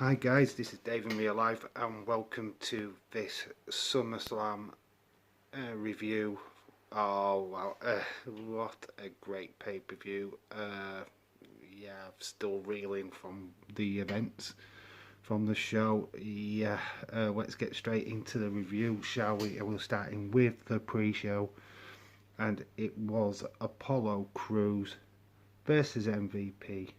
Hi guys, this is Dave in Real Life and welcome to this Summerslam review. Oh wow, what a great pay-per-view. Yeah, I'm still reeling from the events from the show. Yeah, let's get straight into the review, shall we? We're starting with the pre-show, and it was Apollo Crews versus MVP.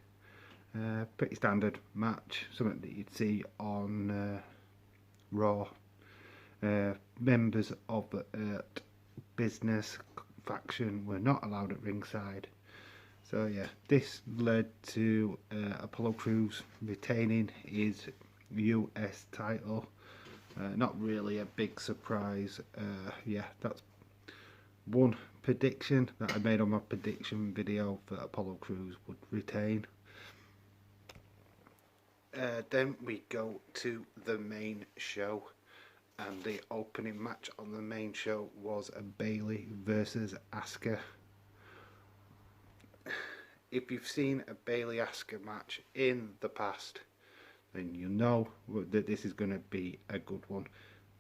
Pretty standard match, something that you'd see on Raw. Members of the business faction were not allowed at ringside. So yeah, this led to Apollo Crews retaining his US title. Not really a big surprise. Yeah, that's one prediction that I made on my prediction video, that Apollo Crews would retain. Then we go to the main show, and the opening match on the main show was a Bayley versus Asuka. If you've seen a Bayley Asuka match in the past, then you know that this is going to be a good one,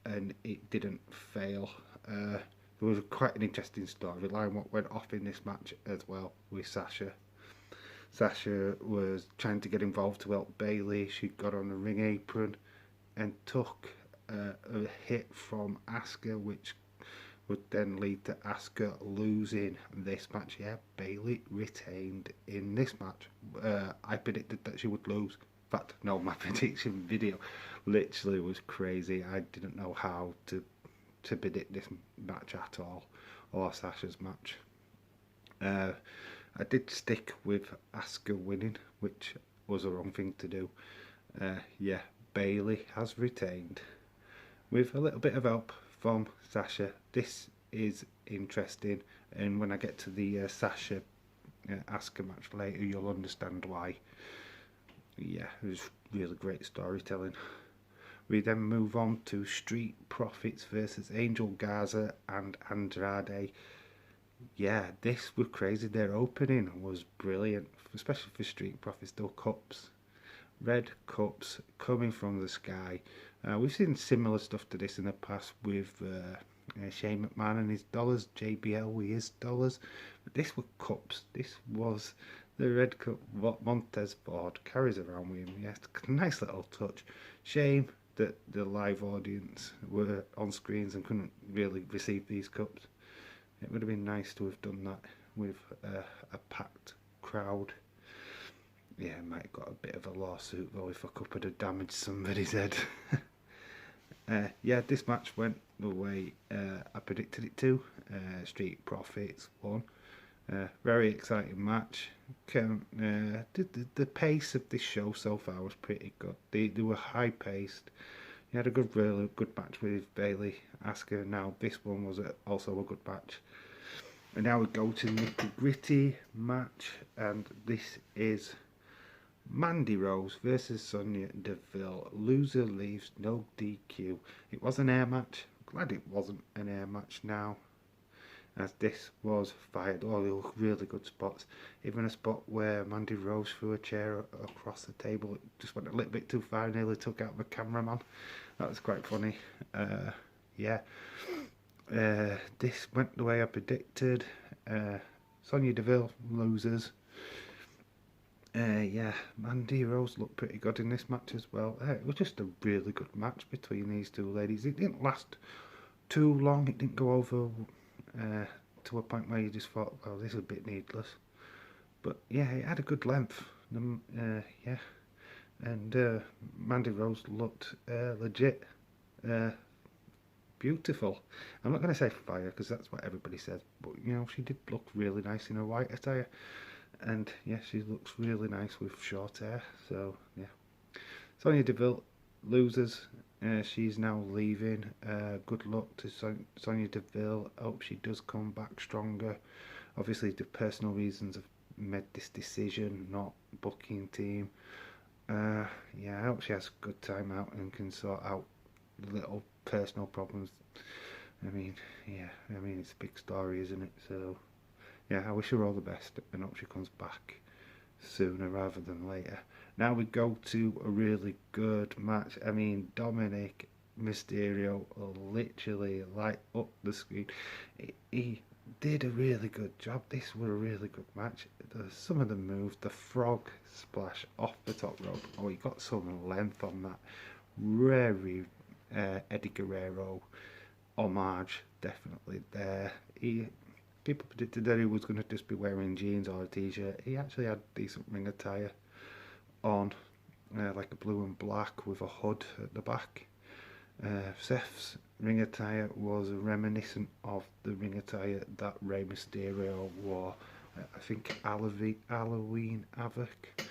and it didn't fail. There was quite an interesting storyline what went off in this match as well with Sasha. Sasha was trying to get involved to help Bayley. She got on the ring apron and took a hit from Asuka, which would then lead to Asuka losing this match. Yeah, Bayley retained in this match. I predicted that she would lose. In fact, no, my prediction video literally was crazy. I didn't know how to predict this match at all, or Sasha's match. I did stick with Asuka winning, which was a wrong thing to do. Yeah, Bayley has retained with a little bit of help from Sasha. This is interesting, and when I get to the Sasha Asuka match later, you'll understand why. Yeah, it was really great storytelling. We then move on to Street Profits versus Angel Garza and Andrade. Yeah, this was crazy. Their opening was brilliant, especially for Street Profits. Still cups, red cups coming from the sky. We've seen similar stuff to this in the past with Shane McMahon and his dollars, JBL with his dollars. But this were cups. This was the red cup what Montez Ford carries around with him. Yes, nice little touch. Shame that the live audience were on screens and couldn't really receive these cups. It would have been nice to have done that with a packed crowd. Yeah, I might have got a bit of a lawsuit though if a cup had damaged somebody's head. Yeah, this match went the way I predicted it to. Street Profits won. Very exciting match. The pace of this show so far was pretty good. They were high paced. You had a really good match with Bayley, Asuka. Now this one was also a good match. And now we go to the nitty-gritty match, and this is Mandy Rose versus Sonya Deville. Loser leaves, no DQ. It was an air match. Glad it wasn't an air match now, as this was fired. Oh, they look really good spots. Even a spot where Mandy Rose threw a chair across the table. It just went a little bit too far, nearly took out the cameraman. That was quite funny. Yeah. This went the way I predicted. Sonya Deville loses. Yeah, Mandy Rose looked pretty good in this match as well. It was just a really good match between these two ladies. It didn't last too long. It didn't go over to a point where you just thought, well, this is a bit needless. But yeah, it had a good length. Yeah, and Mandy Rose looked legit beautiful. I'm not going to say fire because that's what everybody says, but you know, she did look really nice in her white attire, and yeah, she looks really nice with short hair. So yeah, Sonya Deville loses. She's now leaving. Good luck to Sonya Deville. I hope she does come back stronger. Obviously, the personal reasons have made this decision, not booking team. Yeah, I hope she has a good time out and can sort out little personal problems. I mean, yeah, it's a big story, isn't it? So yeah, I wish her all the best and hope she comes back sooner rather than later. Now we go to a really good match. I mean, Dominik Mysterio literally light up the screen. He did a really good job. This was a really good match. Some of the moves, the frog splash off the top rope. Oh, he got some length on that. Very Eddie Guerrero homage, definitely there. People predicted that he was going to just be wearing jeans or a t-shirt. He actually had decent ring attire on, like a blue and black with a hood at the back. Seth's ring attire was reminiscent of the ring attire that Rey Mysterio wore. I think Halloween Havoc.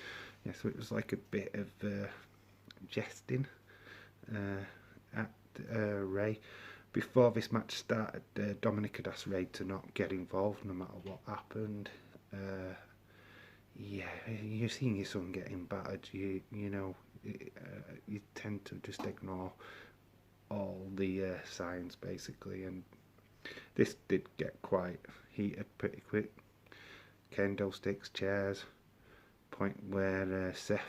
Yeah, so it was like a bit of jesting at Rey. Before this match started, Dominik had asked Rey to not get involved no matter what happened. Yeah, you're seeing your son getting battered. You know, you tend to just ignore all the signs basically, and this did get quite heated pretty quick. Kendo sticks, chairs, point where Seth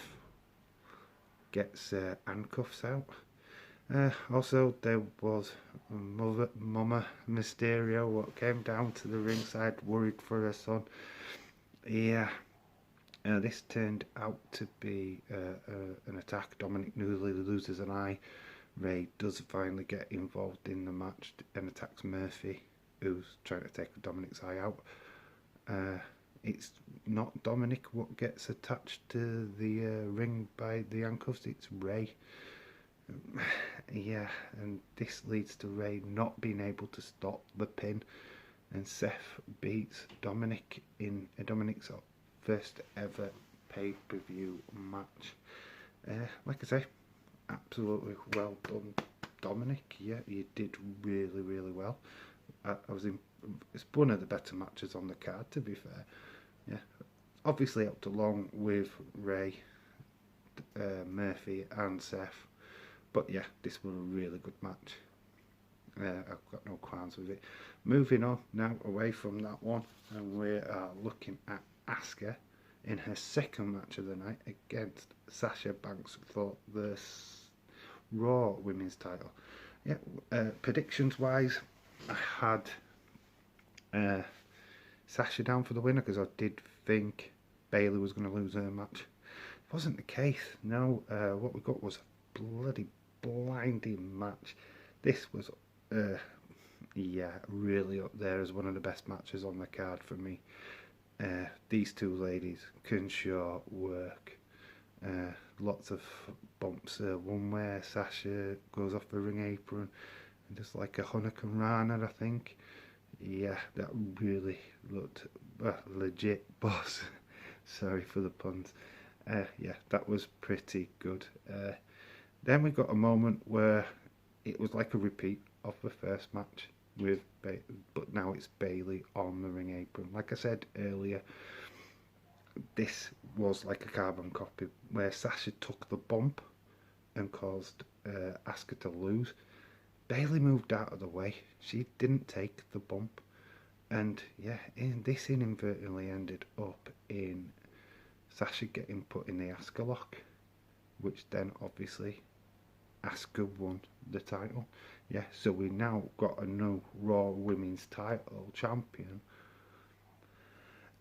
gets handcuffs out. Also, there was Mama Mysterio, what came down to the ringside, worried for her son. Yeah, this turned out to be an attack. Dominik nearly loses an eye. Rey does finally get involved in the match and attacks Murphy, who's trying to take Dominik's eye out. It's not Dominik what gets attached to the ring by the handcuffs, it's Rey. Yeah, and this leads to Rey not being able to stop the pin, and Seth beats Dominik in Dominik's first ever pay-per-view match. Like I say, absolutely well done, Dominik. Yeah, you did really, really well. It's one of the better matches on the card, to be fair. Yeah, obviously helped along with Rey, Murphy and Seth. But yeah, this was a really good match. I've got no qualms with it. Moving on now away from that one, and we are looking at Asuka in her second match of the night against Sasha Banks for the Raw Women's title. Yeah, predictions wise, I had Sasha down for the winner because I did think Bayley was going to lose her match. It wasn't the case. No, what we got was a bloody blinding match. This was yeah, really up there as one of the best matches on the card for me. These two ladies can sure work. Lots of bumps. One where Sasha goes off the ring apron and just like a Hurricane Rana, I think. Yeah, that really looked legit, boss. Sorry for the puns. Yeah, that was pretty good. Then we got a moment where it was like a repeat of the first match with but now it's Bayley on the ring apron. Like I said earlier, this was like a carbon copy where Sasha took the bump and caused Asuka to lose. Bayley moved out of the way. She didn't take the bump, and yeah, this inadvertently ended up in Sasha getting put in the Asuka lock, which then obviously Asuka won the title. Yeah, so we now got a new Raw Women's title champion.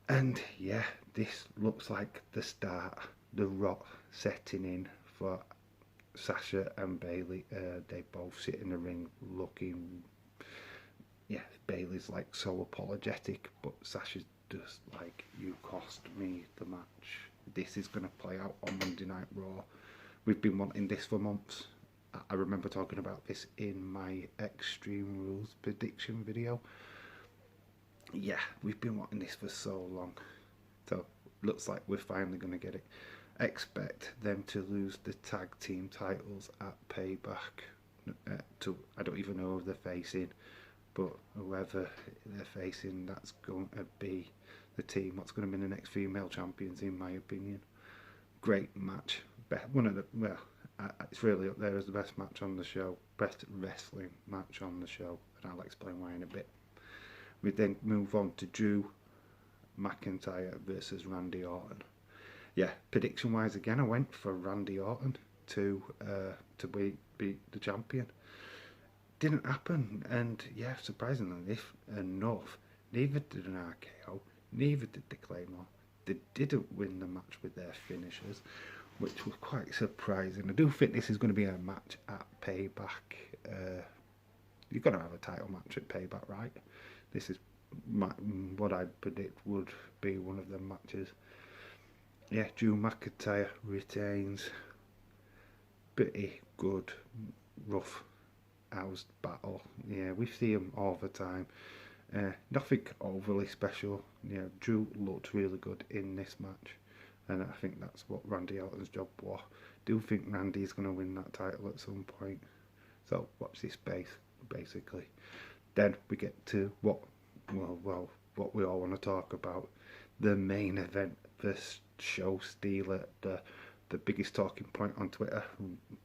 And yeah, this looks like the start, the rot setting in for Sasha and Bayley. They both sit in the ring looking, yeah, Bayley's like so apologetic, but Sasha's just like, you cost me the match. This is going to play out on Monday Night Raw. We've been wanting this for months. I remember talking about this in my Extreme Rules prediction video. Yeah, we've been wanting this for so long. So, looks like we're finally going to get it. Expect them to lose the tag team titles at Payback. I don't even know who they're facing, but whoever they're facing, that's going to be the team. What's going to be the next female champions, in my opinion. Great match. One of the, well, it's really up there as the best match on the show, best wrestling match on the show, and I'll explain why in a bit. We then move on to Drew McIntyre versus Randy Orton. yeah, prediction wise again, I went for Randy Orton to beat the champion. Didn't happen, and yeah, surprisingly enough, neither did an RKO, neither did the Claymore. They didn't win the match with their finishers, which was quite surprising. I do think this is going to be a match at Payback. You've got to have a title match at Payback, right? This is what I predict would be one of the matches. Yeah, Drew McIntyre retains. Pretty good, rough housed battle. Yeah, we see him all the time. Nothing overly special. Yeah, Drew looked really good in this match, and I think that's what Randy Orton's job was. Do think Randy's going to win that title at some point. So watch this space, basically. Then we get to what we all want to talk about. The main event, the show stealer, the biggest talking point on Twitter,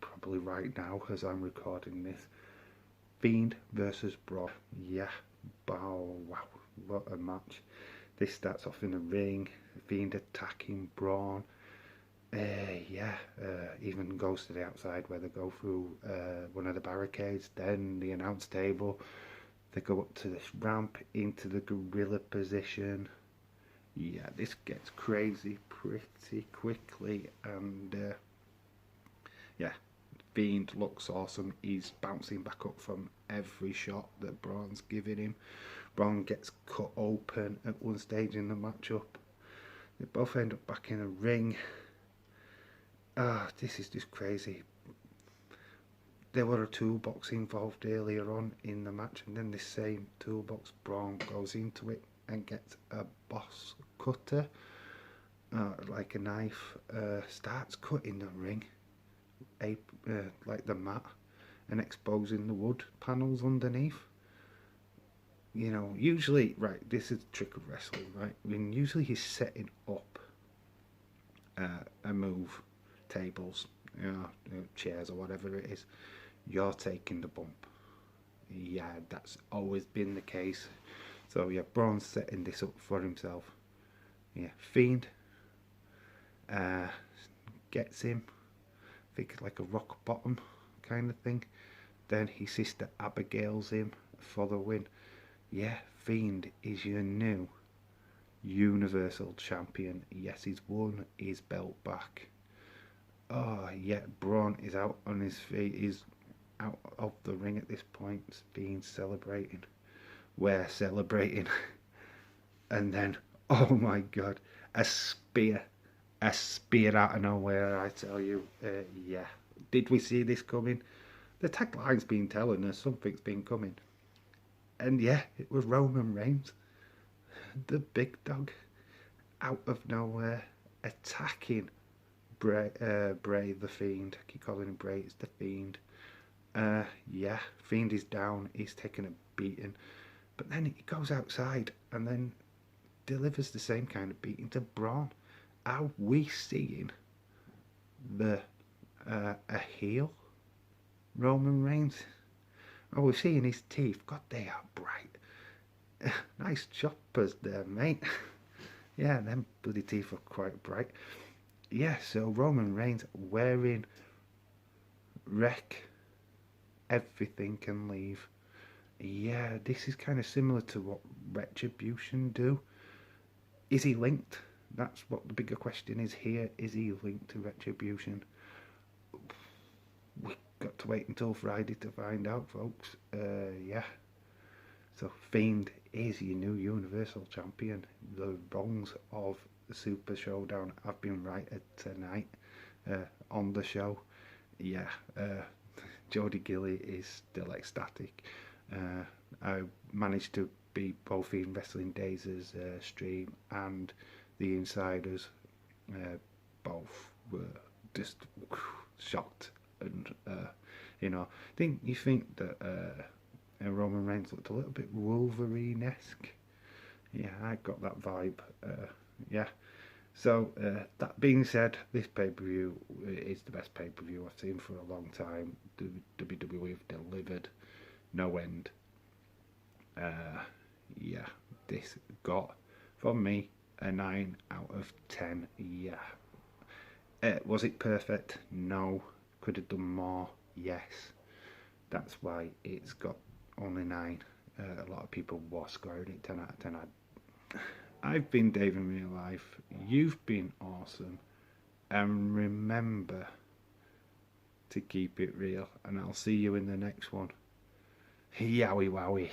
probably right now as I'm recording this. Fiend versus Braun. Yeah, wow, what a match. This starts off in the ring, Fiend attacking Braun. Even goes to the outside where they go through one of the barricades, then the announce table. They go up to this ramp into the gorilla position. Yeah, this gets crazy pretty quickly, and yeah, Fiend looks awesome. He's bouncing back up from every shot that Braun's giving him. Braun gets cut open at one stage in the matchup. They both end up back in a ring. This is just crazy. There were a toolbox involved earlier on in the match, and then this same toolbox, Braun goes into it and gets a boss cutter, like a knife, starts cutting the ring, like the mat, and exposing the wood panels underneath. You know, usually, right, this is the trick of wrestling, right? I mean, usually he's setting up a move, tables, chairs or whatever it is. You're taking the bump. Yeah, that's always been the case. So yeah, Braun's setting this up for himself. Yeah, Fiend gets him, I think like a rock bottom kind of thing. Then his sister Abigail's him for the win. Yeah, Fiend is your new Universal Champion. Yes, he's won his belt back. Oh yeah, Braun is out on his feet. He's out of the ring at this point, being celebrating. We're celebrating. And then, oh my god, a spear out of nowhere, I tell you. Yeah, did we see this coming? The tagline's been telling us something's been coming. And yeah, it was Roman Reigns, the big dog, out of nowhere, attacking Bray the Fiend. I keep calling him Bray, it's the Fiend. Yeah, Fiend is down, he's taking a beating. But then he goes outside and then delivers the same kind of beating to Braun. Are we seeing a heel Roman Reigns? Oh, we're seeing his teeth. God, they are bright. Nice choppers there, mate. Yeah, them bloody teeth are quite bright. Yeah, so Roman Reigns wearing wreck. Everything can leave. Yeah, this is kind of similar to what Retribution do. Is he linked? That's what the bigger question is here. Is he linked to Retribution? We got to wait until Friday to find out, folks. Yeah. So Fiend is your new Universal Champion. The wrongs of the Super Showdown have been righted tonight on the show. Yeah. Jody Gilly is still ecstatic. I managed to beat both in Wrestling Days' stream and the Insiders. Both were just shocked, and didn't you think that Roman Reigns looked a little bit Wolverine-esque? Yeah, I got that vibe. Yeah. So that being said, this pay-per-view is the best pay-per-view I've seen for a long time. WWE have delivered no end. Yeah, this got from me a 9 out of 10. Yeah, Was it perfect? No. Could have done more? Yes. That's why it's got only 9. A lot of people were scoring it 10 out of 10. I've been Dave in real life. You've been awesome. And remember to keep it real. And I'll see you in the next one. Yowie wowie.